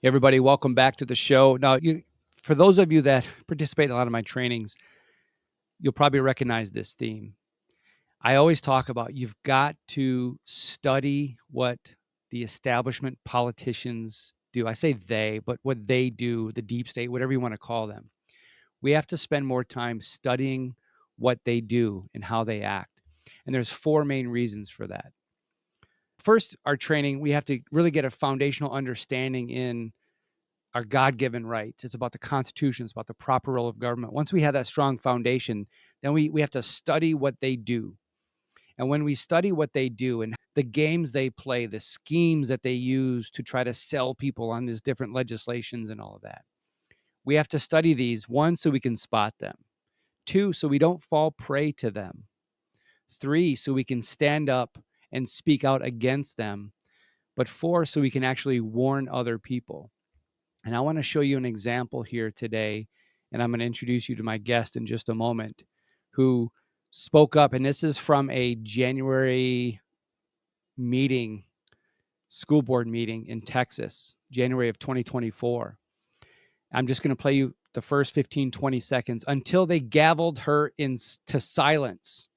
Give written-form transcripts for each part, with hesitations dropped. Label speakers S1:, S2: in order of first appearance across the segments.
S1: Everybody, welcome back to the show. Now, for those of you that participate in a lot of my trainings, you'll probably recognize this theme. I always talk about you've got to study what the establishment politicians do. I say they, but what they do, the deep state, whatever you want to call them. We have to spend more time studying what they do and how they act. And there's four main reasons for that. First, our training, we have to really get a foundational understanding in our God-given rights. It's about the Constitution. It's about the proper role of government. Once we have that strong foundation, then we have to study what they do. And when we study what they do and the games they play, the schemes that they use to try to sell people on these different legislations and all of that, we have to study these, one, so we can spot them. Two, so we don't fall prey to them. Three, so we can stand up and speak out against them. But four, so we can actually warn other people. And I want to show you an example here today, and I'm going to introduce you to my guest in just a moment, who spoke up. And this is from a January meeting, school board meeting in Texas, January of 2024. I'm just going to play you the first 15, 20 seconds until they gavelled her into silence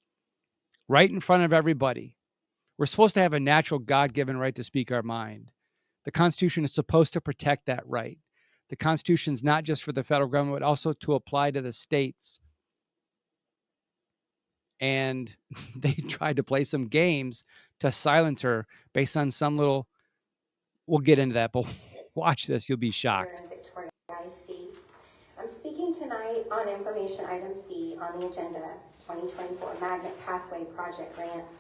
S1: right in front of everybody. We're supposed to have a natural God-given right to speak our mind. The Constitution is supposed to protect that right. The Constitution is not just for the federal government, but also to apply to the states. And they tried to play some games to silence her based on some little, we'll get into that, but watch this, you'll be shocked.
S2: I'm speaking tonight on information item C on the agenda, 2024 Magnet Pathway Project Grants,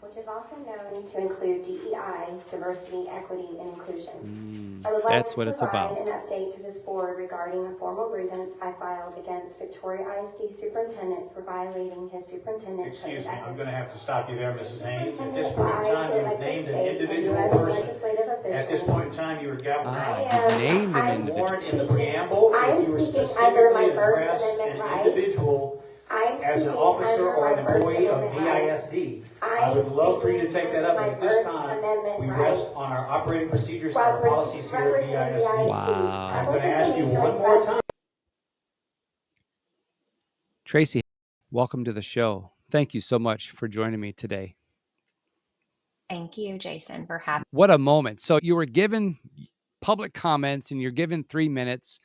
S2: which is also known to include DEI, diversity, equity, and inclusion. I would like
S1: That's
S2: to
S1: what it's
S2: provide
S1: about.
S2: an update to this board regarding a formal grievance I filed against Victoria ISD Superintendent for violating his superintendent.
S3: Excuse me, I'm going to have to stop you there, Mrs. Haynes. At this point in time, you've named an individual person. At this point in time, you were gabbling.
S1: Named an individual.
S3: Warned in the preamble, if you were specifically addressed an individual as an officer or an employee of VISD. I would love for you to take that up, but at this time, we rest on our operating procedures and our policies here at VISD.
S1: Wow.
S3: I'm going to ask you one more time.
S1: Tracy, welcome to the show. Thank you so much for joining me today.
S4: Thank you, Jason, for having me.
S1: What a moment. So you were given public comments and you're given 3 minutes,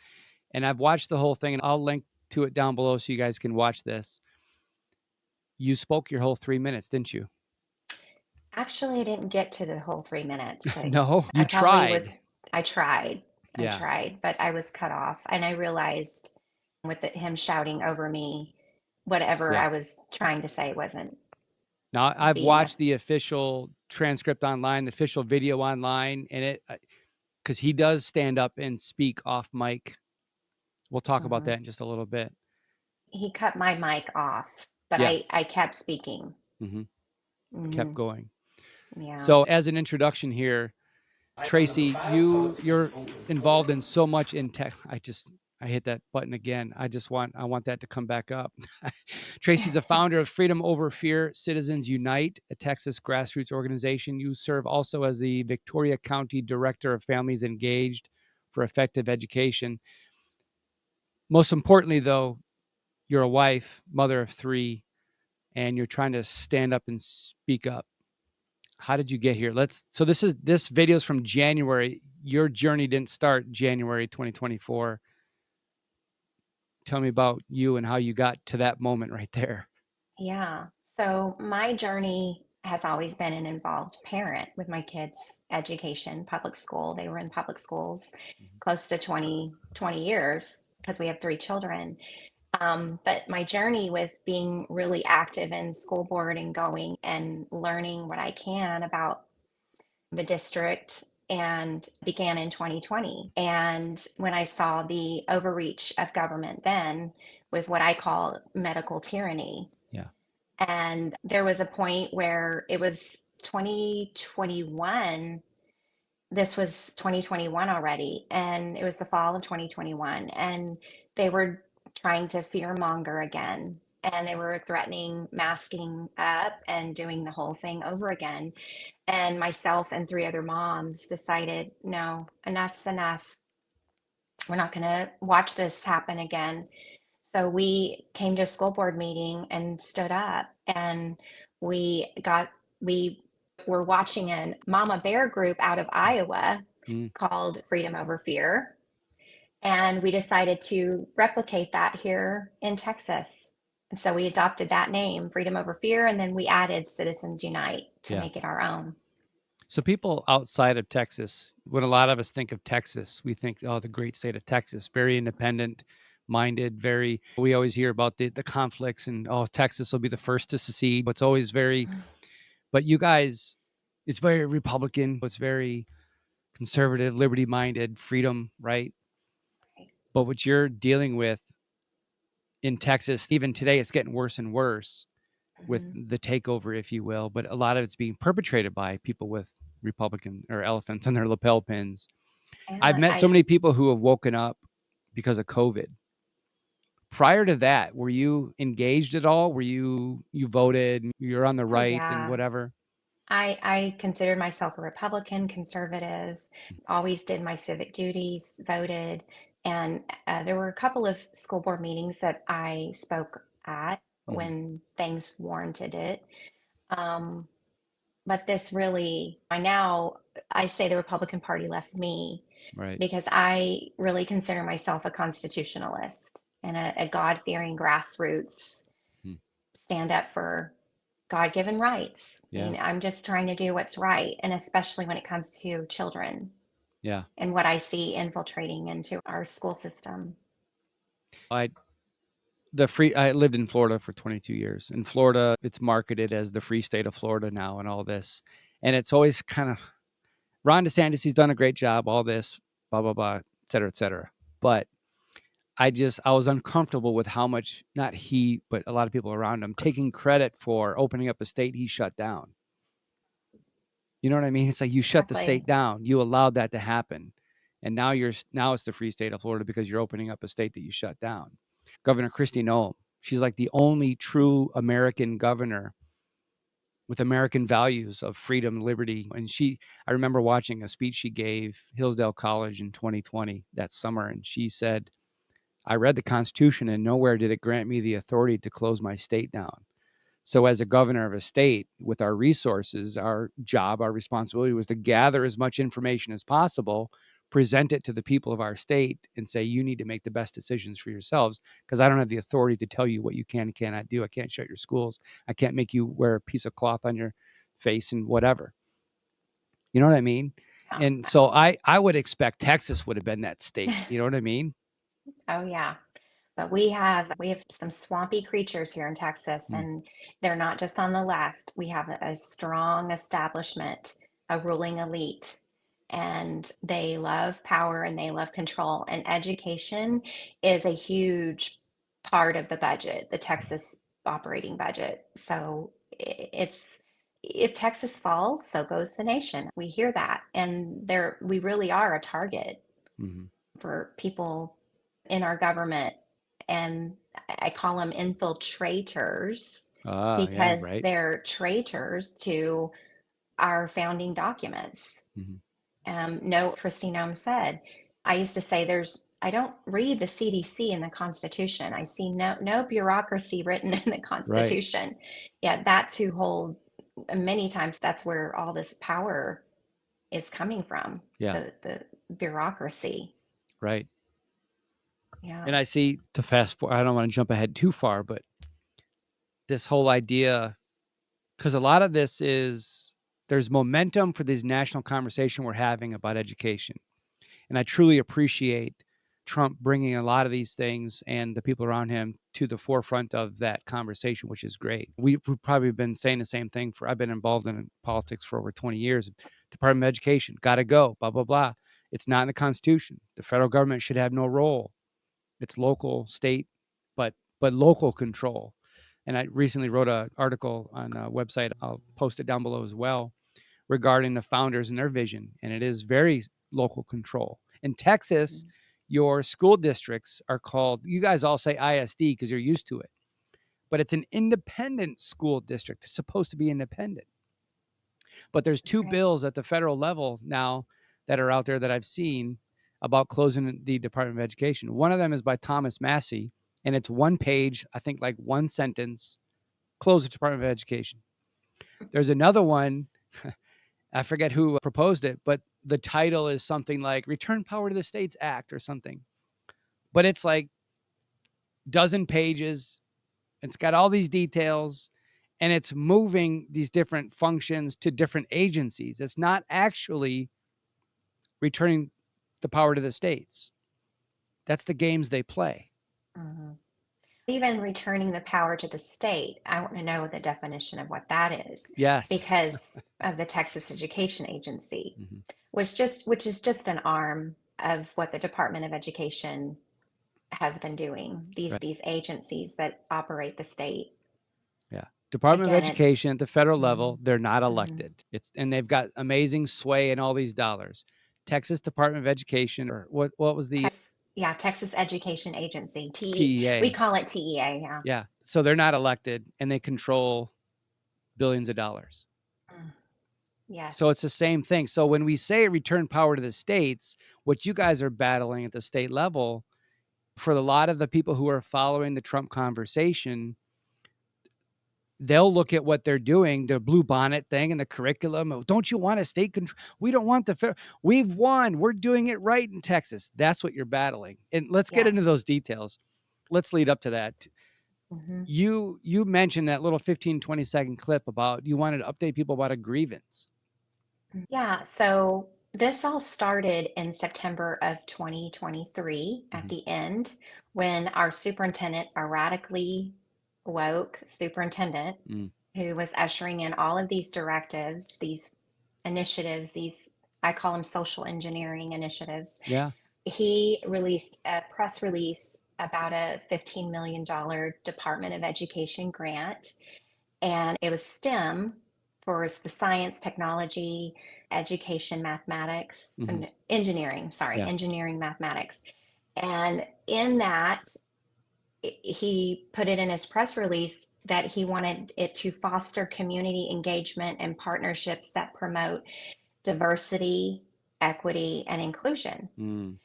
S1: and I've watched the whole thing, and I'll link to it down below so you guys can watch this. You spoke your whole 3 minutes, didn't you?
S4: Actually, I didn't get to the whole 3 minutes.
S1: No, you tried.
S4: I tried,
S1: Yeah.
S4: but I was cut off. And I realized with him shouting over me, whatever
S1: Yeah.
S4: I was trying to say wasn't.
S1: Now, I've watched the official transcript online, the official video online, and it, because he does stand up and speak off mic. We'll talk about that in just a little bit.
S4: He cut my mic off, but
S1: Yes.
S4: I kept speaking.
S1: Kept going.
S4: Yeah.
S1: So as an introduction here, Tracy, you're involved in so much in tech. I hit that button again. I want that to come back up. Tracy's a founder of Freedom Over Fear Citizens Unite, a Texas grassroots organization. You serve also as the Victoria County Director of Families Engaged for Effective Education. Most importantly, though, you're a wife, mother of 3, and you're trying to stand up and speak up. How did you get here? So this video is from January. Your journey didn't start January 2024. Tell me about you and how you got to that moment right there.
S4: Yeah. So my journey has always been an involved parent with my kids' education, public school. They were in public schools close to 20 years because we have 3 children. But my journey with being really active in school board and going and learning what I can about the district and began in 2020. And when I saw the overreach of government then with what I call medical tyranny.
S1: Yeah.
S4: And there was a point where it was 2021. This was 2021 already. And it was the fall of 2021. And they were trying to fear monger again and they were threatening masking up and doing the whole thing over again. And myself and 3 other moms decided, no, enough's enough. We're not going to watch this happen again. So we came to a school board meeting and stood up, and we were watching a mama bear group out of Iowa called Freedom Over Fear. And we decided to replicate that here in Texas. And so we adopted that name, Freedom Over Fear, and then we added Citizens Unite to make it our own.
S1: So people outside of Texas, when a lot of us think of Texas, we think, oh, the great state of Texas, very independent minded, we always hear about the conflicts and, oh, Texas will be the first to secede. It's always but you guys, it's very Republican. It's very conservative, liberty minded, freedom, right? But what you're dealing with in Texas, even today, it's getting worse and worse with the takeover, if you will. But a lot of it's being perpetrated by people with Republican or elephants on their lapel pins. I've met so many people who have woken up because of COVID. Prior to that, were you engaged at all? Were you voted, you're on the right and whatever?
S4: I considered myself a Republican, conservative, always did my civic duties, voted. And there were a couple of school board meetings that I spoke at when things warranted it. But this really, I say the Republican Party left me,
S1: right?
S4: Because I really consider myself a constitutionalist and a God-fearing grassroots, stand up for God-given rights.
S1: Yeah.
S4: I mean, I'm just trying to do what's right, and especially when it comes to children.
S1: Yeah.
S4: And what I see infiltrating into our school system.
S1: I lived in Florida for 22 years. In Florida, it's marketed as the free state of Florida now and all this. And it's always kind of, Ron DeSantis, he's done a great job, all this, blah, blah, blah, et cetera, et cetera. But I was uncomfortable with how much, not he, but a lot of people around him, taking credit for opening up a state he shut down. You know what I mean? It's like you shut the state down. You allowed that to happen. And now it's the free state of Florida because you're opening up a state that you shut down. Governor Kristi Noem, she's like the only true American governor with American values of freedom, liberty. And I remember watching a speech she gave Hillsdale College in 2020 that summer. And she said, I read the Constitution and nowhere did it grant me the authority to close my state down. So as a governor of a state, with our resources, our job, our responsibility was to gather as much information as possible, present it to the people of our state, and say, you need to make the best decisions for yourselves, because I don't have the authority to tell you what you can and cannot do. I can't shut your schools. I can't make you wear a piece of cloth on your face and whatever. You know what I mean? And so I would expect Texas would have been that state. You know what I mean?
S4: Oh, yeah. But we have some swampy creatures here in Texas, and they're not just on the left. We have a strong establishment, a ruling elite, and they love power and they love control. And education is a huge part of the budget, the Texas operating budget. So if Texas falls, so goes the nation. We hear that, and we really are a target for people in our government, and I call them infiltrators because they're traitors to our founding documents. No, Kristi Noem said, I used to say I don't read the CDC in the Constitution. I see no bureaucracy written in the Constitution. Right. Yeah, that's who hold, many times that's where all this power is coming from. Yeah. The bureaucracy.
S1: Right.
S4: Yeah.
S1: And I see, to fast forward, I don't want to jump ahead too far, but this whole idea, because a lot of this there's momentum for this national conversation we're having about education. And I truly appreciate Trump bringing a lot of these things and the people around him to the forefront of that conversation, which is great. We've probably been saying the same thing I've been involved in politics for over 20 years. Department of Education, got to go, blah, blah, blah. It's not in the Constitution. The federal government should have no role. It's local, state, but local control. And I recently wrote an article on a website, I'll post it down below as well, regarding the founders and their vision. And it is very local control. In Texas, your school districts are called, you guys all say ISD because you're used to it. but it's an independent school district. It's supposed to be independent. But there's two bills at the federal level now that are out there that I've seen about closing the Department of Education. One of them is by Thomas Massey, and it's one page, I think like one sentence, close the Department of Education. There's another one, I forget who proposed it, but the title is something like Return Power to the States Act or something. But it's like dozen pages. It's got all these details, and it's moving these different functions to different agencies. It's not actually returning the power to the states. That's the games they play.
S4: Mhm. Even returning the power to the state, I want to know the definition of what that is.
S1: Yes.
S4: Because of the Texas Education Agency,
S1: Mm-hmm.
S4: which is just an arm of what the Department of Education has been doing. These agencies that operate the state.
S1: Yeah. Department
S4: Again,
S1: of Education at the federal level, they're not
S4: Mhm.
S1: elected. And they've got amazing sway and all these dollars. Texas Department of Education, or what was the
S4: Texas Education Agency,
S1: TEA?
S4: We call it TEA, yeah.
S1: Yeah. So they're not elected, and they control billions of dollars.
S4: Yes.
S1: So it's the same thing. So when we say return power to the states, what you guys are battling at the state level, for a lot of the people who are following the Trump conversation, they'll look at what they're doing, the blue bonnet thing and the curriculum. Oh, don't you want a state control? We don't want we've won. We're doing it right in Texas. That's what you're battling. And let's get into those details. Let's lead up to that. Mm-hmm. You mentioned that little 15, 20-second clip about you wanted to update people about a grievance.
S4: Yeah. So this all started in September of 2023 at the end, when our superintendent, a radically woke superintendent, who was ushering in all of these directives, these initiatives, I call them social engineering initiatives.
S1: Yeah.
S4: He released a press release about a $15 million Department of Education grant, and it was STEM for the science, technology, education, mathematics, and engineering, engineering, mathematics. And in that, he put it in his press release that he wanted it to foster community engagement and partnerships that promote diversity, equity, and inclusion. And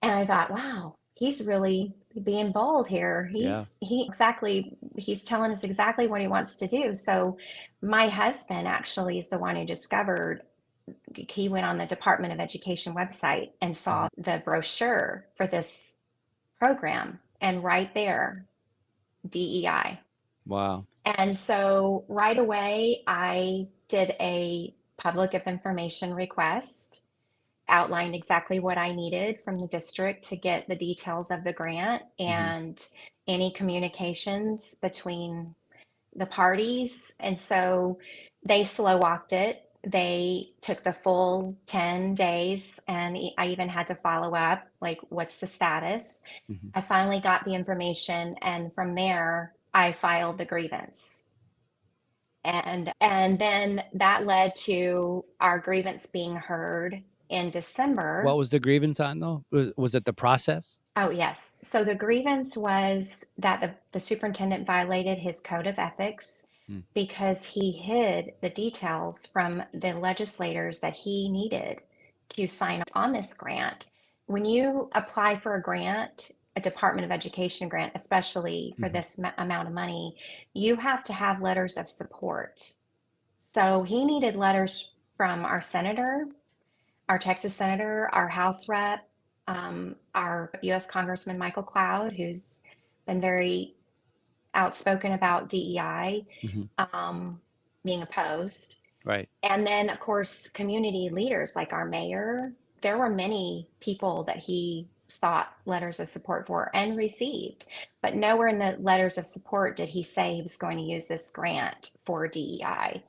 S4: I thought, wow, he's really being bold here. He's telling us exactly what he wants to do. So my husband actually is the one who discovered. He went on the Department of Education website and saw the brochure for this program, and right there, DEI.
S1: Wow.
S4: And so right away, I did a public of information request, outlined exactly what I needed from the district to get the details of the grant and any communications between the parties. And so they slow walked it. They took the full 10 days, and I even had to follow up, like, what's the status? I finally got the information, and from there, I filed the grievance. And then that led to our grievance being heard in December.
S1: What was the grievance on, though? Was it the process?
S4: Oh, yes. So the grievance was that the superintendent violated his code of ethics because he hid the details from the legislators that he needed to sign on this grant. When you apply for a grant, a Department of Education grant, especially for this amount of money, you have to have letters of support. So he needed letters from our senator, our Texas senator, our House rep, our U.S. Congressman Michael Cloud, who's been very outspoken about DEI being opposed.
S1: Right.
S4: And then, of course, community leaders like our mayor. There were many people that he sought letters of support for and received, but nowhere in the letters of support did he say he was going to use this grant for DEI.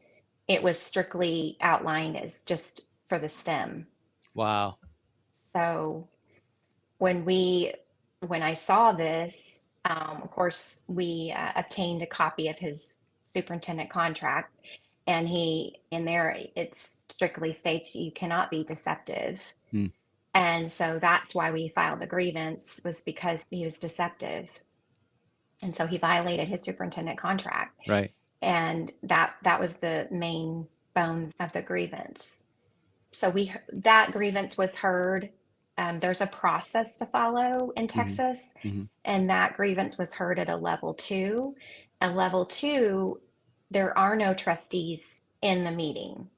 S4: It was strictly outlined as just for the STEM.
S1: Wow.
S4: So when I saw this, of course, we obtained a copy of his superintendent contract, and in there, it strictly states you cannot be deceptive. And so that's why we filed the grievance, was because he was deceptive. And so he violated his superintendent contract.
S1: Right.
S4: And that was the main bones of the grievance. So that grievance was heard. There's a process to follow in
S1: Mm-hmm.
S4: Texas,
S1: Mm-hmm.
S4: and that grievance was heard at a level 2. And level 2, there are no trustees in the meeting.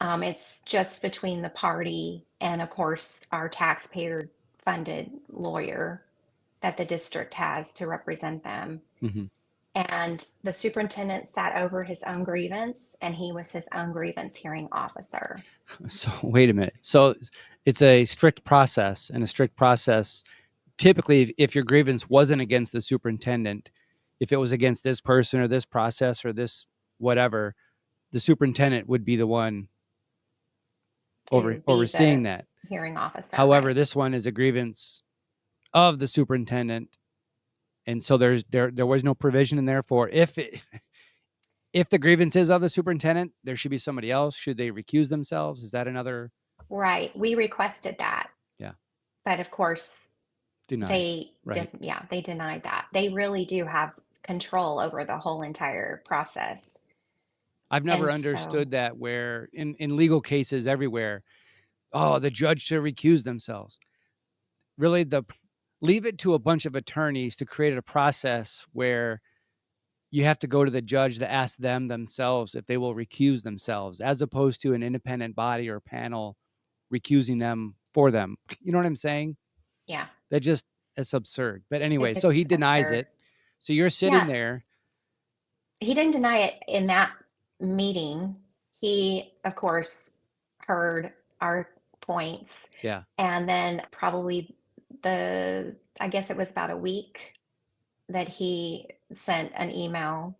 S4: It's just between the party and, of course, our taxpayer funded lawyer that the district has to represent them.
S1: Mm-hmm.
S4: And the superintendent sat over his own grievance, and he was his own grievance hearing officer.
S1: So wait a minute. So it's a strict process, and a strict process. Typically, if your grievance wasn't against the superintendent, if it was against this person or this process or this whatever, the superintendent would be the one
S4: To be
S1: overseeing
S4: the
S1: that.
S4: hearing officer,
S1: However,
S4: right?
S1: this one is a grievance of the superintendent, and so there was no provision in there for if the grievance is of the superintendent, there should be somebody else. Should they recuse themselves? Is that another?
S4: Right. We requested that,
S1: Yeah,
S4: but of course,
S1: denied. Right.
S4: they denied that. They really do have control over the whole entire process.
S1: I've never
S4: And so,
S1: understood that where in legal cases everywhere, oh, the judge should recuse themselves. Really, leave it to a bunch of attorneys to create a process where you have to go to the judge to ask them themselves if they will recuse themselves, as opposed to an independent body or panel recusing them for them. You know what I'm saying?
S4: yeah,
S1: That just it's absurd. But anyway, so he
S4: it's
S1: denies
S4: absurd.
S1: it. So you're sitting
S4: Yeah,
S1: there.
S4: he didn't deny it in that meeting. He, of course, heard our points.
S1: Yeah,
S4: And then probably I guess it was about a week that he sent an email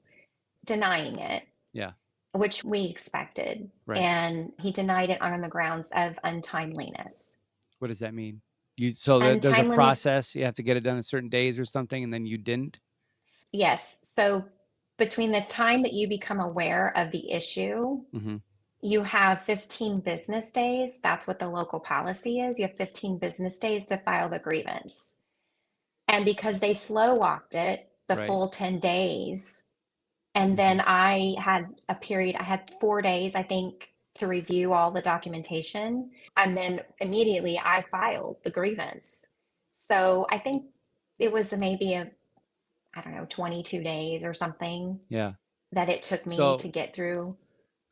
S4: denying it,
S1: yeah,
S4: which we expected.
S1: right.
S4: And he denied it on the grounds of untimeliness.
S1: What does that mean? There's a
S4: Untimeliness,
S1: process. You have to get it done in certain days or something, and then you didn't.
S4: yes. So between the time that you become aware of the issue,
S1: Mm-hmm.
S4: you have 15 business days. That's what the local policy is. You have 15 business days to file the grievance. And because they slow walked it the
S1: Right.
S4: full 10 days, and
S1: Mm-hmm.
S4: then I had 4 days, I think, to review all the documentation. And then immediately I filed the grievance. So I think it was maybe I don't know, 22 days or something
S1: Yeah.
S4: that it took me to
S1: So
S4: get through.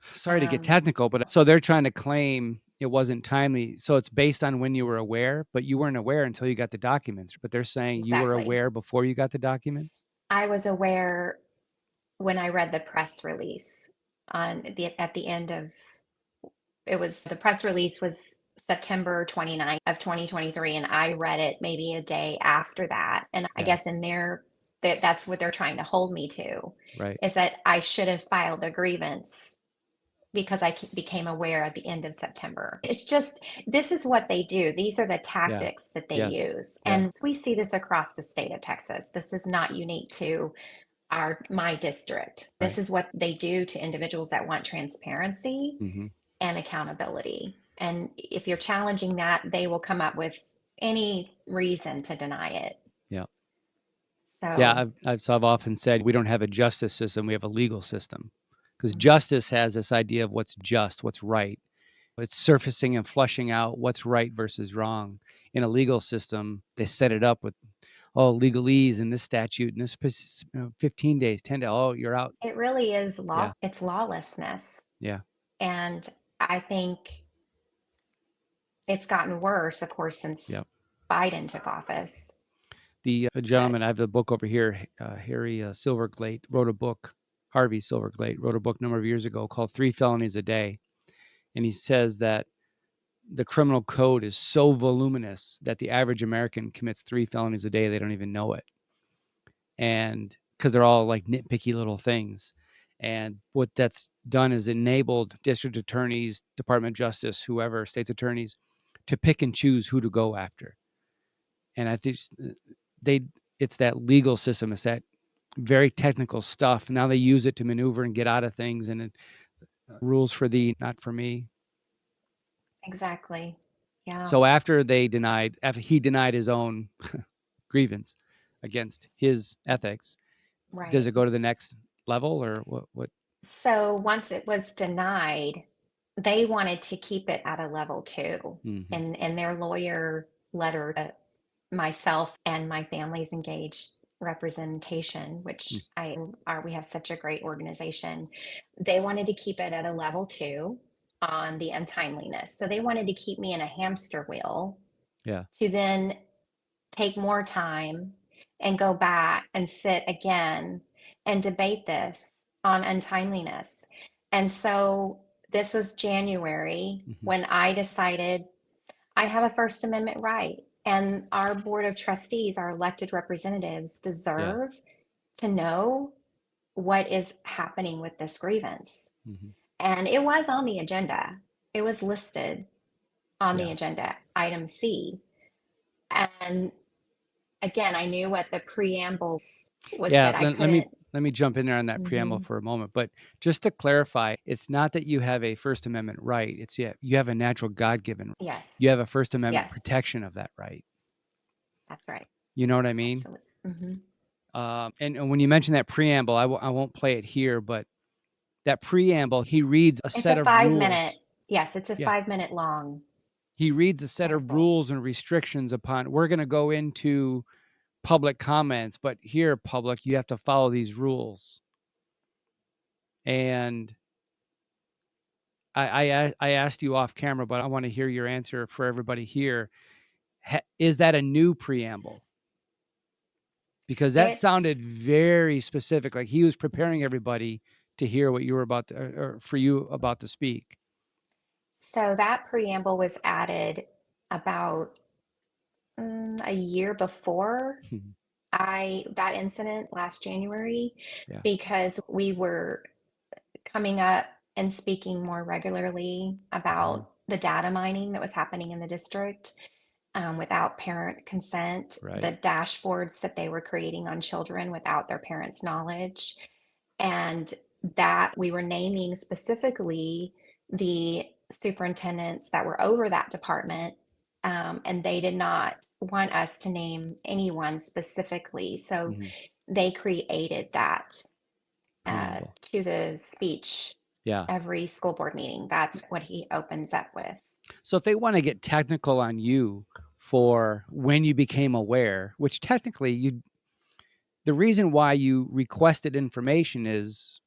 S1: sorry to get
S4: Um,
S1: technical, but so they're trying to claim it wasn't timely. So it's based on when you were aware, but you weren't aware until you got the documents. But they're saying you were
S4: exactly.
S1: aware before you got the documents.
S4: I was aware when I read the press release at the end of the press release was September 29th of 2023, and I read it maybe a day after that. And I
S1: Yeah.
S4: guess in there, that's what they're trying to hold me to,
S1: Right.
S4: is that I should have filed a grievance because I became aware at the end of September. It's just, this is what they do. These are the
S1: Yeah.
S4: tactics that they
S1: Yes.
S4: use.
S1: Yes.
S4: And we see this across the state of Texas. This is not unique to my district. This
S1: Right.
S4: is what they do to individuals that want transparency
S1: Mm-hmm.
S4: and accountability. And if you're challenging that, they will come up with any reason to deny it.
S1: Yeah. Yeah.
S4: So,
S1: I've often said we don't have a justice system; we have a legal system, because
S4: mhm,
S1: justice has this idea of what's just, what's right. It's surfacing and flushing out what's right versus wrong. In a legal system, they set it up with legalese in this statute and this 15 days, 10 days. Oh, you're out.
S4: it really is
S1: Yeah.
S4: it's lawlessness.
S1: Yeah.
S4: And I think it's gotten worse, of course,
S1: Yeah.
S4: since Biden took office.
S1: The
S4: But
S1: gentleman, I have the book over here, Harry Silverglate wrote a book. Harvey Silverglate wrote a book a number of years ago called Three Felonies a Day. And he says that the criminal code is so voluminous that the average American commits 3 felonies a day. They don't even know it. And because they're all like nitpicky little things. And what that's done is enabled district attorneys, Department of Justice, whoever, state's attorneys, to pick and choose who to go after. And I think they it's that legal system, it's that very technical stuff. Now they use it to maneuver and get out of things, and rules for thee, not for me.
S4: exactly. Yeah.
S1: So after he denied his own grievance, against his ethics, does
S4: Right.
S1: it go to the next level, or what?
S4: So once it was denied, they wanted to keep it at a level 2.
S1: Mhm.
S4: And their lawyer letter to myself and my family's engaged representation, which
S1: Mm.
S4: we have such a great organization. They wanted to keep it at a level 2 on the untimeliness. So they wanted to keep me in a hamster wheel
S1: Yeah.
S4: to then take more time and go back and sit again and debate this on untimeliness. And so this was January
S1: Mhm.
S4: when I decided I have a First Amendment right. And our board of trustees, our elected representatives,
S1: Yeah.
S4: deserve to know what is happening with this grievance.
S1: Mhm.
S4: And it was on the agenda, it was listed on the
S1: Yeah.
S4: agenda, item C. And again, I knew what the preamble was
S1: Yeah,
S4: that I
S1: let me jump in there on that preamble
S4: couldn't.
S1: for a moment, but just to clarify, it's not that you have a First Amendment right, it's you have a natural God-given,
S4: Yes,
S1: you have a First Amendment
S4: yes,
S1: protection of that right.
S4: that's right.
S1: You know what I mean?
S4: Absolutely. Hmm.
S1: And when you mention that preamble, I won't play it here, but that preamble, he reads a
S4: It's
S1: set
S4: a
S1: of
S4: 5 minute,
S1: rules.
S4: yes, it's a
S1: Yeah.
S4: 5 minute long
S1: He reads a set
S4: set of
S1: of
S4: rules.
S1: rules and restrictions upon we're gonna go into public comments, but here, public, you have to follow these rules. And I asked you off camera, but I wanna hear your answer for everybody here. Is that a new preamble? Because that sounded
S4: It's
S1: very specific, like he was preparing everybody to hear what you were about to or for you about to speak.
S4: so that preamble was added about a year before
S1: Mhm.
S4: I that incident last January,
S1: Yeah.
S4: because we were coming up and speaking more regularly
S1: Mhm.
S4: about the data mining that was happening in the district, without parent consent,
S1: Right.
S4: the dashboards that they were creating on children without their parents' knowledge, and that we were naming specifically the superintendents that were over that department. And they did not want us to name anyone specifically. So
S1: Mhm.
S4: they created that
S1: Preamble.
S4: to the speech
S1: Yeah.
S4: every school board meeting. That's what he opens up with.
S1: So if they wanna get technical on you for when you became aware, which technically you the reason why you requested information is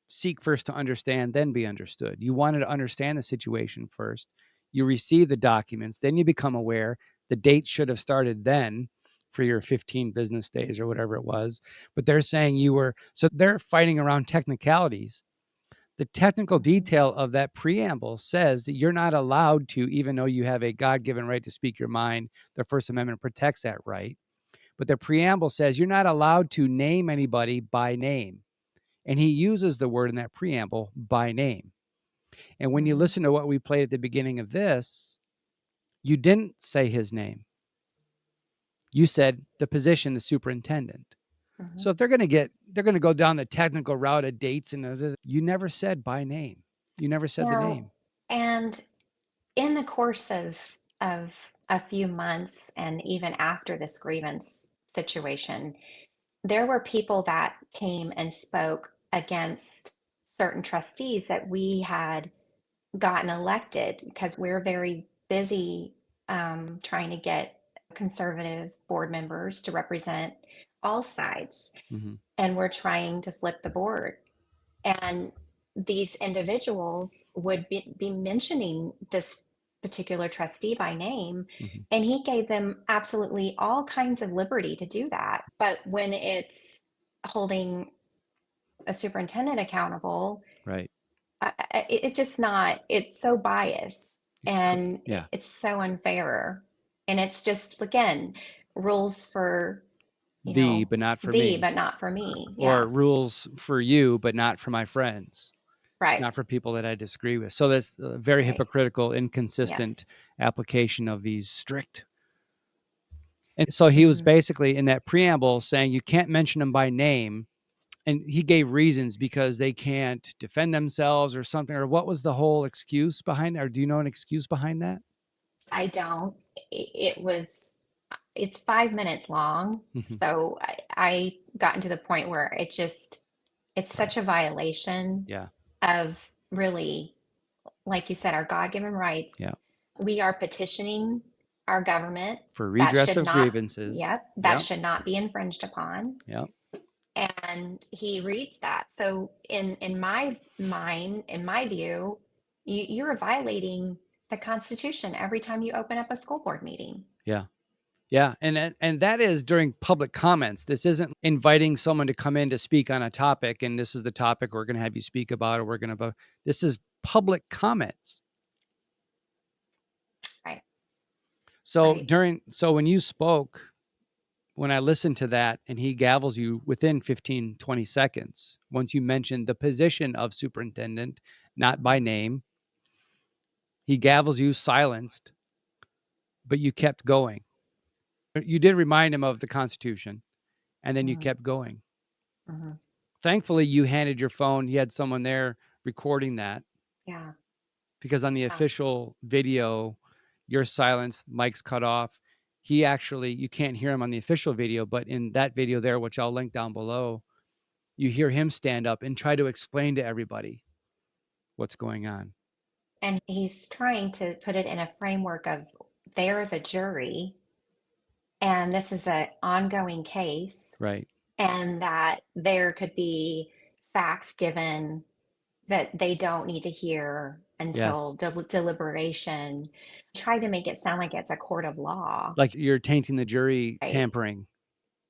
S1: seek first to understand, then be understood. You wanted to understand the situation first. You receive the documents, then you become aware. The date should have started then for your 15 business days or whatever it was. But they're saying you were, so they're fighting around technicalities. The technical
S4: Mhm.
S1: detail of that preamble says that you're not allowed to, even though you have a God given right to speak your mind, the First Amendment protects that right. But the preamble says you're not allowed to name anybody by name. And he uses the word in that preamble by name. And when you
S4: Mhm.
S1: listen to what we played at the beginning of this, you didn't say his name. You said the position, the superintendent.
S4: Mhm.
S1: So if they're going to go down the technical route of dates and you never said by name. You never said the
S4: No,
S1: name.
S4: and in the course of a few months and even after this grievance situation, there were people that came and spoke against certain trustees that we had gotten elected because we're very busy trying to get conservative board members to represent all sides.
S1: Mhm.
S4: And we're trying to flip the board. And these individuals would be mentioning this particular trustee by name,
S1: Mhm.
S4: and he gave them absolutely all kinds of liberty to do that. But when it's holding a superintendent accountable,
S1: Right.
S4: it's just not, it's so biased and
S1: Yeah.
S4: it's so unfair. And it's just, again, rules for,
S1: Thee, but not for
S4: thee,
S1: me.
S4: but not for me.
S1: Or
S4: Yeah.
S1: rules for you, but not for my friends. Not
S4: Right.
S1: for people that I disagree with. So that's a very
S4: Right.
S1: hypocritical, inconsistent
S4: Yes.
S1: application of these strict. And so he was
S4: Hmm.
S1: basically in that preamble saying you can't mention them by name. And he gave reasons because they can't defend themselves or something. Or what was the whole excuse behind that? Or do you know an excuse behind that?
S4: I don't. It was. It's 5 minutes long.
S1: Mhm.
S4: So I gotten to the point where it's
S1: Right.
S4: such a violation
S1: Yeah.
S4: of really, like you said, our God-given
S1: Yeah.
S4: rights. We are petitioning our government.
S1: For
S4: That
S1: redress
S4: should
S1: of
S4: not,
S1: grievances.
S4: yep, that
S1: Yep.
S4: should not be infringed upon.
S1: Yep.
S4: And he reads that. So in my mind, in my view, you're violating the Constitution every time you open up a school board meeting.
S1: Yeah. Yeah, and that is during public comments. This isn't inviting someone to come in to speak on a topic, and this is the topic we're gonna have you speak about, or we're gonna this is public comments.
S4: Right.
S1: So
S4: Right.
S1: when you spoke, when I listened to that and he gavels you within 15, 20 seconds, once you mentioned the position of superintendent, not by name, he gavels you silenced, but you kept going. You did remind him of the Constitution, and then you
S4: Mhm.
S1: kept going.
S4: Mhm.
S1: Thankfully, you handed your phone. You had someone there recording that
S4: Yeah.
S1: because on the
S4: Yeah.
S1: official video, you're silenced, mic's cut off. He actually, you can't hear him on the official video, but in that video there, which I'll link down below, you hear him stand up and try to explain to everybody what's going on.
S4: And he's trying to put it in a framework of they're the jury, and this is an ongoing case,
S1: Right.
S4: and that there could be facts given that they don't need to hear until
S1: Yes.
S4: deliberation. Tried to make it sound like it's a court of law.
S1: Like you're tainting the jury,
S4: Right.
S1: tampering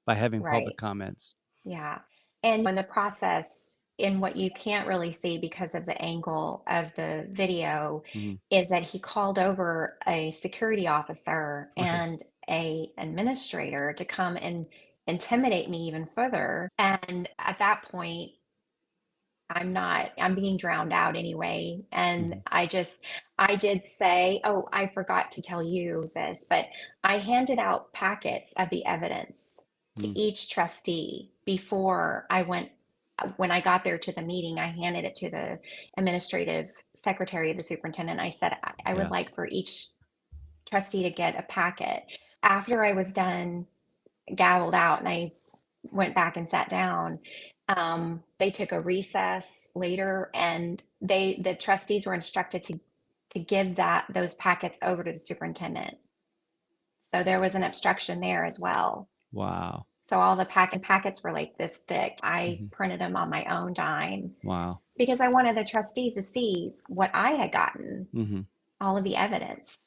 S1: by having public
S4: Right.
S1: comments.
S4: Yeah. And in the process, in what you can't really see because of the angle of the video,
S1: Mhm.
S4: is that he called over a security officer
S1: Right.
S4: and a administrator to come and intimidate me even further. And at that point, I'm being drowned out anyway. And
S1: Mhm.
S4: I did say, oh, I forgot to tell you this, but I handed out packets of the evidence
S1: Mm.
S4: to each trustee before I went. When I got there to the meeting, I handed it to the administrative secretary of the superintendent. I said, I would
S1: Yeah.
S4: like for each trustee to get a packet. After I was done, gavelled out, and I went back and sat down. They took a recess later, and the trustees were instructed to give those packets over to the superintendent. So there was an obstruction there as well.
S1: Wow.
S4: So all the packets were like this thick. I
S1: Mhm.
S4: printed them on my own dime
S1: Wow.
S4: because I wanted the trustees to see what I had gotten,
S1: Mhm.
S4: all of the evidence,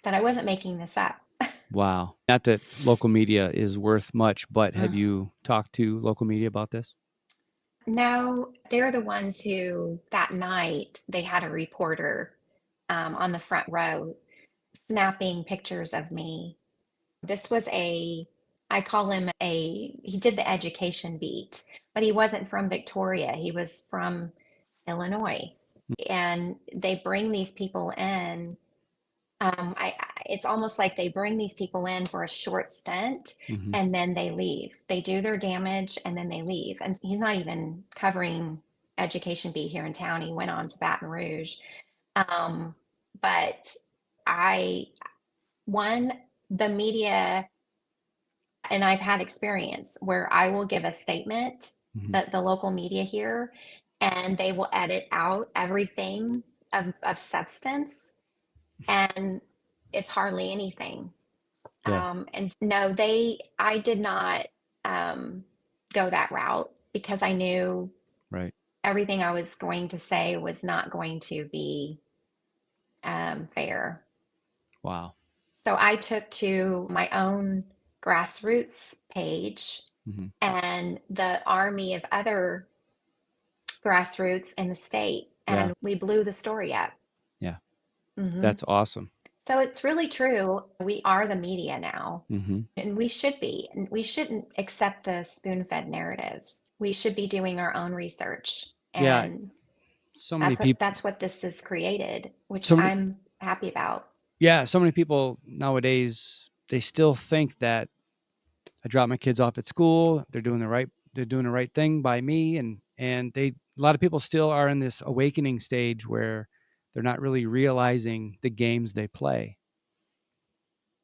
S4: that I wasn't making this up.
S1: Wow. Not that local media is worth much, but have
S4: Mm.
S1: you talked to local media about this?
S4: No, they're the ones who that night they had a reporter on the front row snapping pictures of me. This was I call him he did the education beat, but he wasn't from Victoria. He was from Illinois. And they bring these people in. It's almost like they bring these people in for a short stint
S1: Mhm.
S4: and then they leave. They do their damage and then they leave. And he's not even covering education beat here in town. He went on to Baton Rouge. Um, but I, one, the media, and I've had experience where I will give a statement
S1: Mhm.
S4: that the local media here, and they will edit out everything of substance, and it's hardly anything.
S1: Yeah.
S4: And no, I did not um, go that route because I knew
S1: Right.
S4: everything I was going to say was not going to be fair.
S1: Wow.
S4: So I took to my own grassroots page
S1: Mhm.
S4: and the army of other grassroots in the state,
S1: Yeah.
S4: and we blew the story up.
S1: Yeah.
S4: Hmm.
S1: That's awesome.
S4: So it's really true. We are the media now,
S1: Mhm.
S4: and we should be. And we shouldn't accept the spoon fed narrative. We should be doing our own research.
S1: Yeah.
S4: And
S1: So many people
S4: that's what this has created, which
S1: so many
S4: I'm happy about.
S1: yeah, so many people nowadays, they still think that I drop my kids off at school, they're doing the right thing by me, and a lot of people still are in this awakening stage where they're not really realizing the games they play.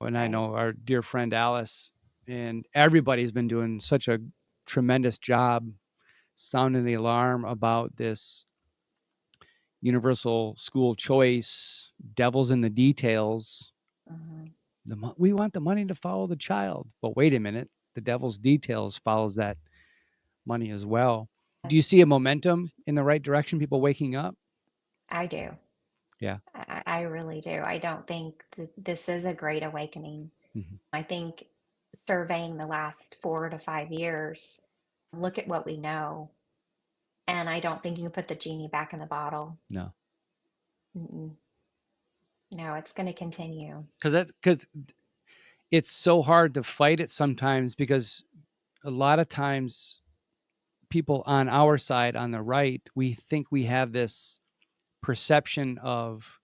S1: And I know our dear friend Alice and everybody's been doing such a tremendous job sounding the alarm about this universal school choice, devil's in the details. We want the money to follow the child. But wait a minute, the devil's details follows that money as well. Do you see a momentum in the right direction, people waking up?
S4: I do.
S1: Yeah.
S4: I really do. I don't think this is a great awakening.
S1: Mhm.
S4: I think surveying the last 4 to 5 years, look at what we know. And I don't think you can put the genie back in the bottle.
S1: No.
S4: Mm-mm. No, it's going to continue.
S1: Because it's so hard to fight it sometimes, because a lot of times people on our side, on the right, we think we have this perception of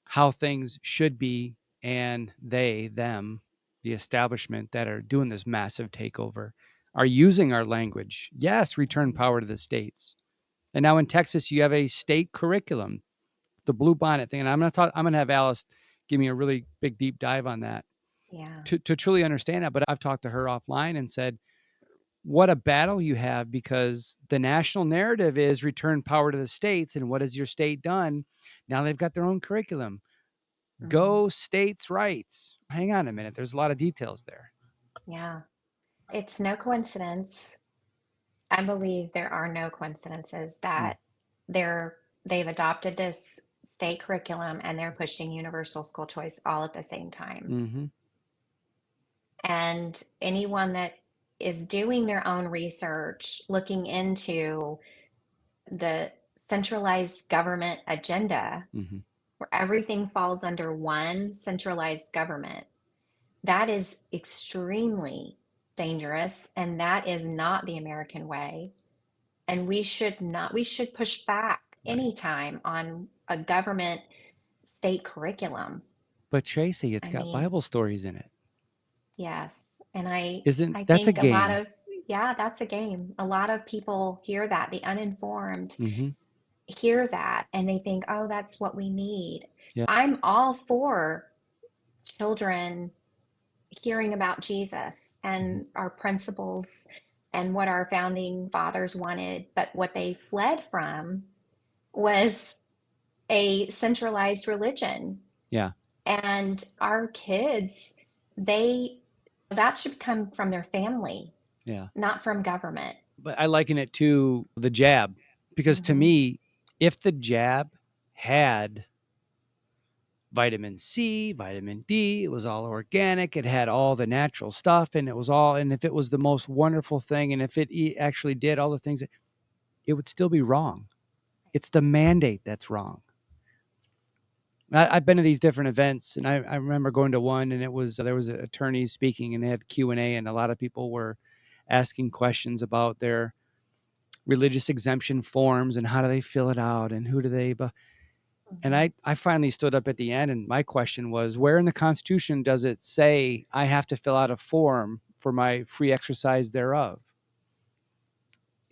S1: how things should be, and them, the establishment that are doing this massive takeover, are using our language. Yes, return power to the states. And now in Texas, you have a state curriculum, the blue bonnet thing. And I'm going to have Alice give me a really big deep dive on that.
S4: Yeah.
S1: To truly understand that. But I've talked to her offline and said, what a battle you have, because the national narrative is return power to the states. And what has your state done? Now they've got their own curriculum. Go states' rights. Hang on a minute. There's a lot of details there.
S4: Yeah. It's no coincidence. I believe there are no coincidences that they've adopted this state curriculum and they're pushing universal school choice all at the same time.
S1: Mm-hmm.
S4: And anyone that is doing their own research, looking into the centralized government agenda,
S1: Mm-hmm.
S4: where everything falls under one centralized government, that is extremely dangerous. And that is not the American way. And we should push back anytime on a government state curriculum.
S1: But Tracy, it's got Bible stories in it.
S4: Yes. And I
S1: That's a
S4: think a lot
S1: game.
S4: of, that's a game. A lot of people hear that, the uninformed
S1: Mm-hmm.
S4: hear that, and they think, oh, that's what we need.
S1: Yeah.
S4: I'm all for children hearing about Jesus and our principles and what our founding fathers wanted, but what they fled from was a centralized religion.
S1: Yeah.
S4: And our kids, that should come from their family, not from government.
S1: But I liken it to the jab, because to me, if the jab had vitamin C, vitamin D, it was all organic, it had all the natural stuff, and if it was the most wonderful thing, and if it actually did all the things, it would still be wrong. It's the mandate that's wrong. I've been to these different events, and I remember going to one, and there was attorneys speaking, and they had Q&A, and a lot of people were asking questions about their religious exemption forms and how do they fill it out and who do they. And I finally stood up at the end, and my question was, where in the Constitution does it say I have to fill out a form for my free exercise thereof?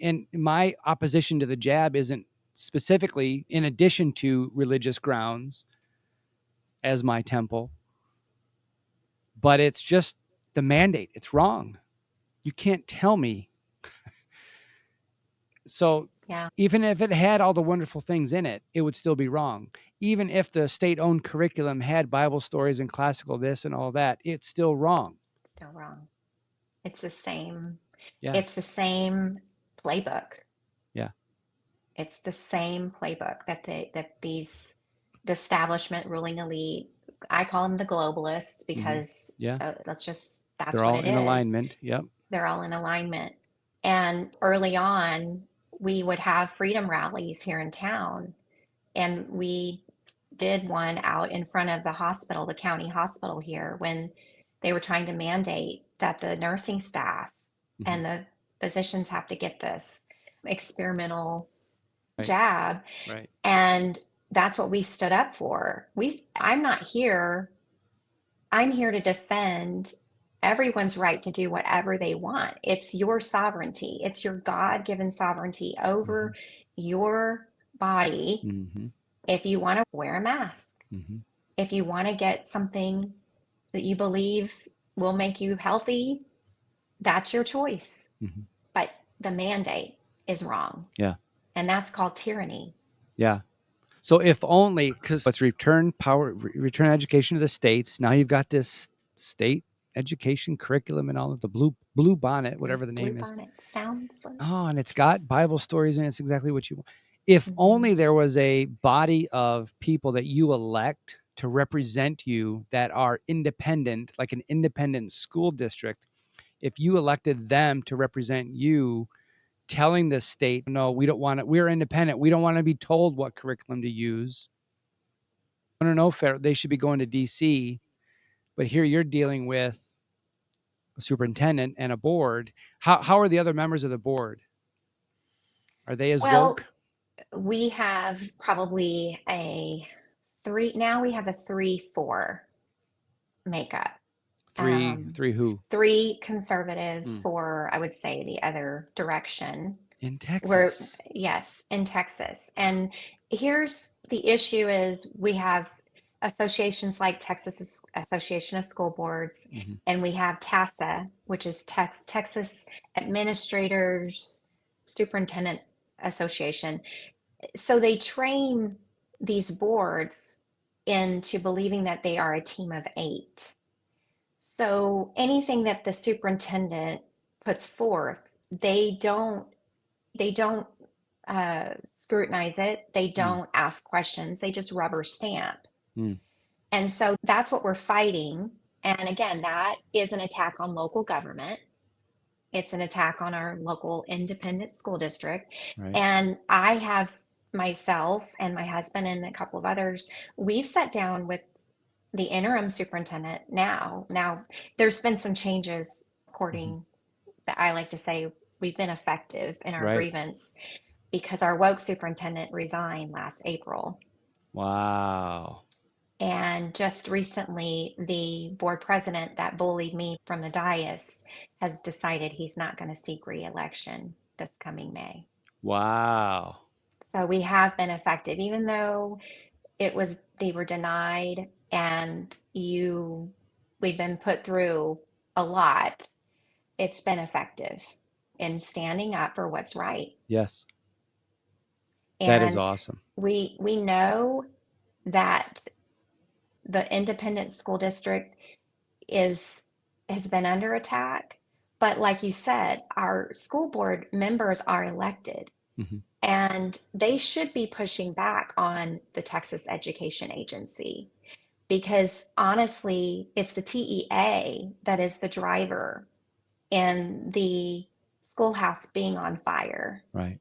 S1: And my opposition to the jab isn't specifically in addition to religious grounds as my temple, but it's just the mandate. It's wrong. You can't tell me. So even if it had all the wonderful things in it, it would still be wrong. Even if the state-owned curriculum had Bible stories and classical this and all that, it's still wrong.
S4: Still wrong. It's the same.
S1: Yeah.
S4: It's the same playbook.
S1: Yeah.
S4: It's the same playbook that the establishment ruling elite, I call them the globalists, because that's
S1: they're
S4: what
S1: all
S4: it
S1: in
S4: is.
S1: alignment. Yep.
S4: They're all in alignment. And early on, we would have freedom rallies here in town. And we did one out in front of the hospital, the county hospital here, when they were trying to mandate that the nursing staff and the physicians have to get this experimental jab.
S1: Right.
S4: And that's what we stood up for. I'm here to defend everyone's right to do whatever they want. It's your sovereignty. It's your God-given sovereignty over your body. If you want to wear a mask, if you want to get something that you believe will make you healthy, that's your choice.
S1: Mhm.
S4: But the mandate is wrong.
S1: Yeah.
S4: And that's called tyranny.
S1: Yeah. So if only, because let's return education to the states. Now you've got this state education curriculum and all of the blue bonnet, whatever the name is.
S4: Blue bonnet sounds like.
S1: Oh, and it's got Bible stories in it. It's exactly what you want. If only there was a body of people that you elect to represent you that are independent, like an independent school district. If you elected them to represent you, telling the state, no, we don't want it. We're independent. We don't want to be told what curriculum to use. I don't know if they should be going to DC, but here you're dealing with a superintendent and a board. How are the other members of the board? Are they as woke?
S4: We have probably a 3-4 makeup.
S1: Three who?
S4: 3 conservative, 4, I would say, the other direction.
S1: In Texas.
S4: Yes, in Texas. And here's the issue is we have associations like Texas Association of School Boards, and we have TASA, which is Texas Administrators Superintendent Association. So they train these boards into believing that they are a team of 8. So anything that the superintendent puts forth, they don't scrutinize it. They don't ask questions. They just rubber stamp. And so that's what we're fighting. And again, that is an attack on local government. It's an attack on our local independent school district.
S1: Right.
S4: And I have myself and my husband and a couple of others, we've sat down with the interim superintendent now. Now, there's been some changes according that I like to say we've been effective in our grievance because our woke superintendent resigned last April.
S1: Wow.
S4: And just recently, the board president that bullied me from the dais has decided he's not going to seek re-election this coming May.
S1: Wow.
S4: So we have been effective, even though they were denied and we've been put through a lot. It's been effective in standing up for what's right.
S1: Yes.
S4: And
S1: that is awesome.
S4: We know that the independent school district has been under attack, but like you said, our school board members are elected. And they should be pushing back on the Texas Education Agency because honestly, it's the TEA that is the driver in the schoolhouse being on fire.
S1: Right.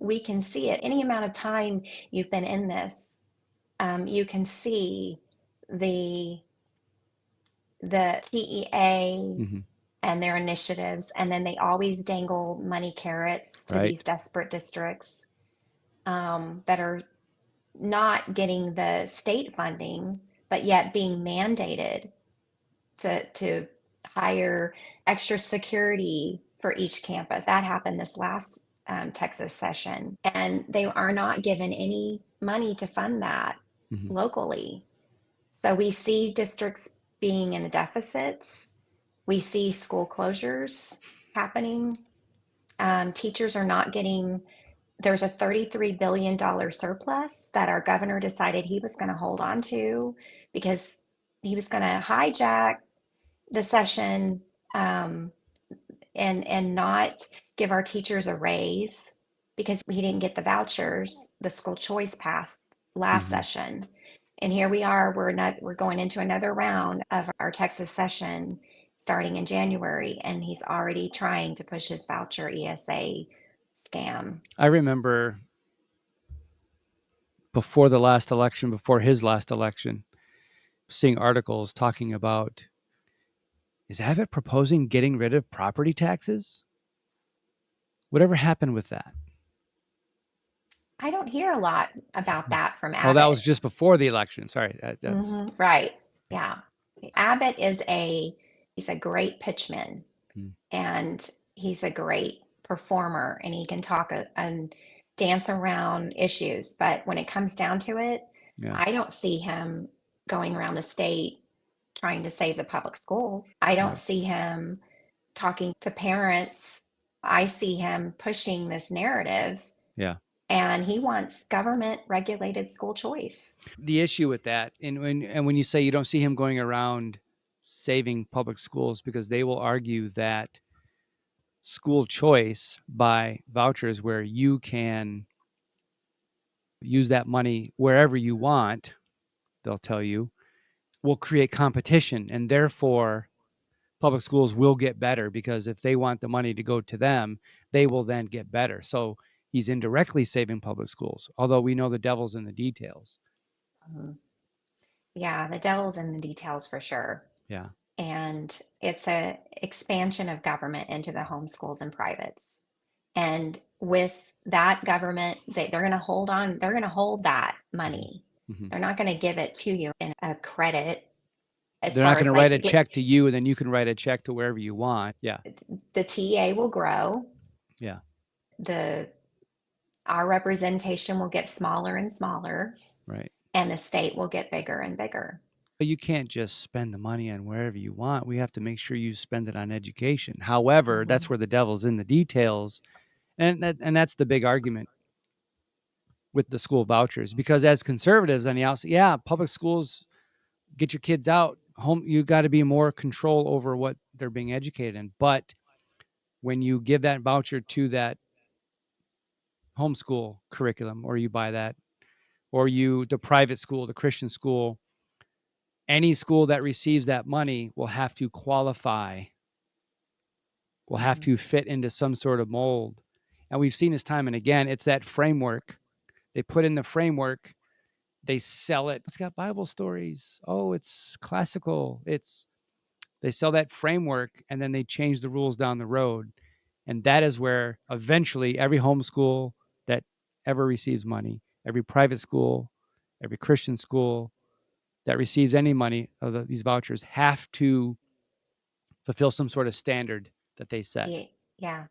S4: We can see it. Any amount of time you've been in this, you can see the TEA and their initiatives, and then they always dangle money carrots to these desperate districts that are not getting the state funding, but yet being mandated to hire extra security for each campus. That happened this last Texas session, and they are not given any money to fund that locally. So we see districts being in deficits. We see school closures happening. Teachers are not getting, there's a $33 billion surplus that our governor decided he was going to hold on to because he was going to hijack the session and not give our teachers a raise because he didn't get the vouchers, the school choice passed last session. And here we are, we're going into another round of our Texas session starting in January, and he's already trying to push his voucher ESA scam.
S1: I remember before his last election, seeing articles talking about, is Abbott proposing getting rid of property taxes? Whatever happened with that?
S4: I don't hear a lot about that from Abbott.
S1: Oh, that was just before the election. Sorry. That's
S4: right. Yeah. Abbott he's a great pitchman and he's a great performer, and he can talk and dance around issues. But when it comes down to it, I don't see him going around the state trying to save the public schools. I don't see him talking to parents. I see him pushing this narrative.
S1: Yeah.
S4: And he wants government regulated school choice.
S1: The issue with that, and when you say you don't see him going around saving public schools, because they will argue that school choice by vouchers, where you can use that money wherever you want, they'll tell you, will create competition, and therefore public schools will get better, because if they want the money to go to them, they will then get better. So he's indirectly saving public schools, although we know the devil's in the details.
S4: Yeah, the devil's in the details for sure.
S1: Yeah.
S4: And it's a expansion of government into the homeschools and privates. And with that government, they're going to hold on, they're going to hold that money.
S1: Mm-hmm.
S4: They're not going to give it to you in a credit.
S1: They're not going to write a check to you and then you can write a check to wherever you want. Yeah.
S4: The TA will grow.
S1: Yeah.
S4: Our representation will get smaller and smaller.
S1: Right.
S4: And the state will get bigger and bigger.
S1: But you can't just spend the money on wherever you want. We have to make sure you spend it on education. However, that's where the devil's in the details. And that's the big argument with the school vouchers, because as conservatives on the outside, yeah, public schools, get your kids out home. You got to be more control over what they're being educated in. But when you give that voucher to that homeschool curriculum, or you buy that, or the private school, the Christian school, any school that receives that money will have to qualify, will have to fit into some sort of mold. And we've seen this time and again. It's that framework. They put in the framework, they sell it. It's got Bible stories. Oh, it's classical. They sell that framework, and then they change the rules down the road. And that is where eventually every homeschool that ever receives money, every private school, every Christian school that receives any money of these vouchers have to fulfill some sort of standard that they set.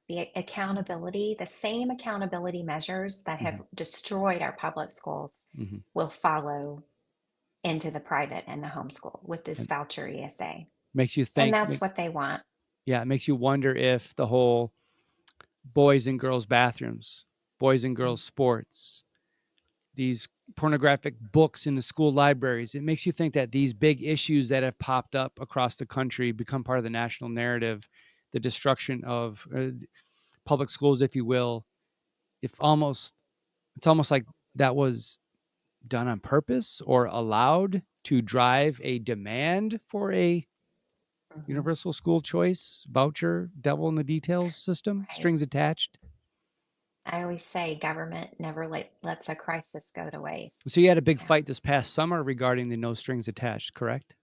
S4: The accountability, the same accountability measures that have destroyed our public schools will follow into the private and the homeschool with this voucher ESA.
S1: Makes you think.
S4: And that's what they want.
S1: Yeah, it makes you wonder if the whole boys and girls bathrooms, boys and girls sports, these pornographic books in the school libraries, it makes you think that these big issues that have popped up across the country become part of the national narrative, the destruction of public schools, if you will. It's almost like that was done on purpose or allowed to drive a demand for a universal school choice voucher, devil in the details system, right. Strings attached.
S4: I always say government never lets a crisis go to waste.
S1: So you had a big fight this past summer regarding the no strings attached, correct?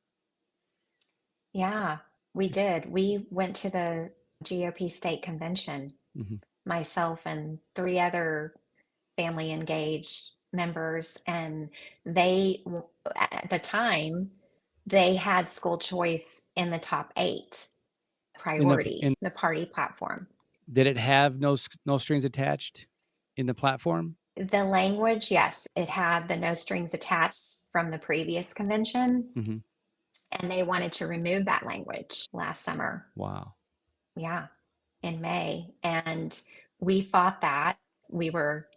S4: Yeah, we did. We went to the GOP state convention, myself and 3 other family engaged members, and they, at the time, they had school choice in the top 8 priorities in the party platform.
S1: Did it have no strings attached in the platform?
S4: The language, yes. It had the no strings attached from the previous convention. And they wanted to remove that language last summer.
S1: Wow.
S4: Yeah, in May. And we fought that. We were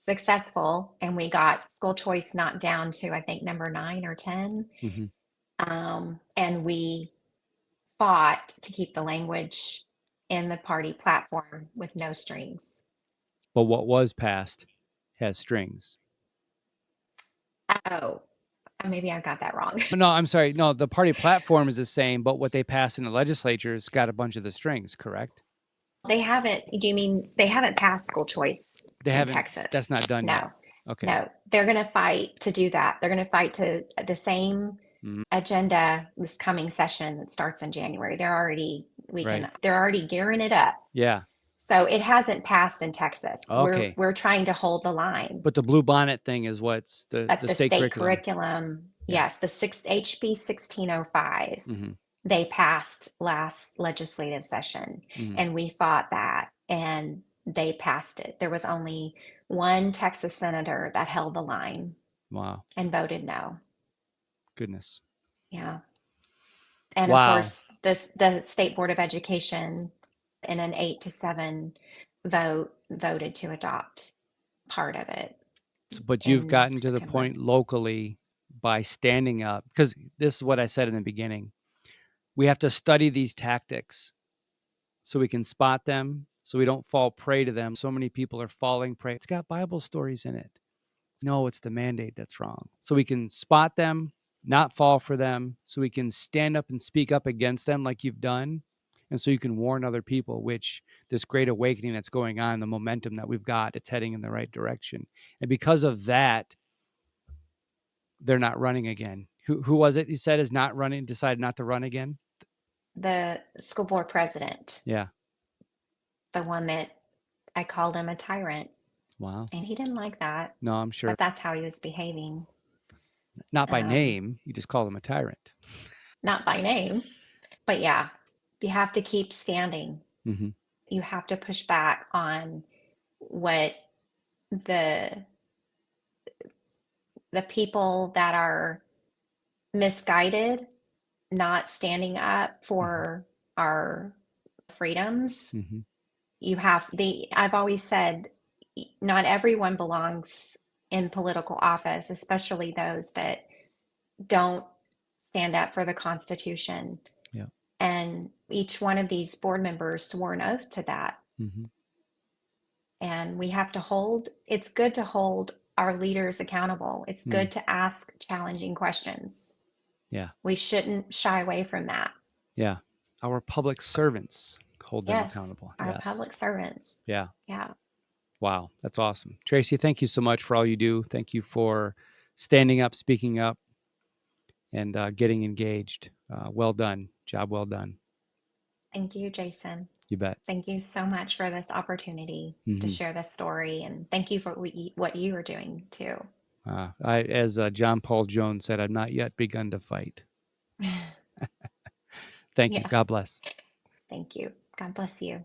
S4: successful, and we got school choice knocked down to, I think, number 9 or 10. And we fought to keep the language in the party platform with no strings.
S1: But what was passed has strings.
S4: Oh, maybe I got that wrong.
S1: No, I'm sorry. No, the party platform is the same, but what they passed in the legislature has got a bunch of the strings, correct?
S4: They haven't. Do you mean they haven't passed school choice in Texas?
S1: That's not done yet. Okay.
S4: No, they're going to fight to do that. They're going to fight to the same agenda this coming session that starts in January. They're already gearing it up.
S1: Yeah.
S4: So it hasn't passed in Texas.
S1: Okay.
S4: We're trying to hold the line.
S1: But the blue bonnet thing is what's the state
S4: curriculum. Yeah. Yes, the HB 1605. They passed last legislative session, and we fought that, and they passed it. There was only one Texas senator that held the line.
S1: Wow.
S4: And voted no.
S1: Goodness.
S4: Yeah. And of
S1: Wow.
S4: course, the State Board of Education, in an 8-7 vote, voted to adopt part of it
S1: But you've
S4: in
S1: gotten to the
S4: September.
S1: point locally by standing up, because this is what I said in the beginning. We have to study these tactics so we can spot them, so we don't fall prey to them. So many people are falling prey. It's got Bible stories in it. No, it's the mandate that's wrong. So we can spot them, not fall for them, so we can stand up and speak up against them like you've done. And so you can warn other people, which this great awakening that's going on, the momentum that we've got, it's heading in the right direction. And because of that, they're not running again. Who was it you said is not running, decided not to run again?
S4: The school board president,
S1: Yeah.
S4: the one that I called him a tyrant,
S1: Wow.
S4: and he didn't like that,
S1: No, I'm sure.
S4: but that's how he was behaving.
S1: Not by
S4: Um,
S1: name. You just call him a tyrant.
S4: Not by name, but yeah, you have to keep standing.
S1: Mm-hmm.
S4: You have to push back on what the the people that are misguided, not standing up for our freedoms.
S1: Mm-hmm.
S4: I've always said, not everyone belongs in political office, especially those that don't stand up for the Constitution.
S1: Yeah.
S4: And each one of these board members swore an oath to that.
S1: Mm-hmm.
S4: And it's good to hold our leaders accountable. It's good to ask challenging questions.
S1: Yeah.
S4: We shouldn't shy away from that.
S1: Yeah. Our public servants, hold them
S4: Yes,
S1: accountable.
S4: our
S1: Yes.
S4: public servants.
S1: Yeah.
S4: Yeah.
S1: Wow. That's awesome. Tracy, thank you so much for all you do. Thank you for standing up, speaking up, and getting engaged. Well done. Job well done.
S4: Thank you, Jason.
S1: You bet.
S4: Thank you so much for this opportunity to
S1: Mm-hmm.
S4: share this story. And thank you for what you are doing too.
S1: As John Paul Jones said, I've not yet begun to fight. Thank you.
S4: Yeah.
S1: God bless.
S4: Thank you. God bless you.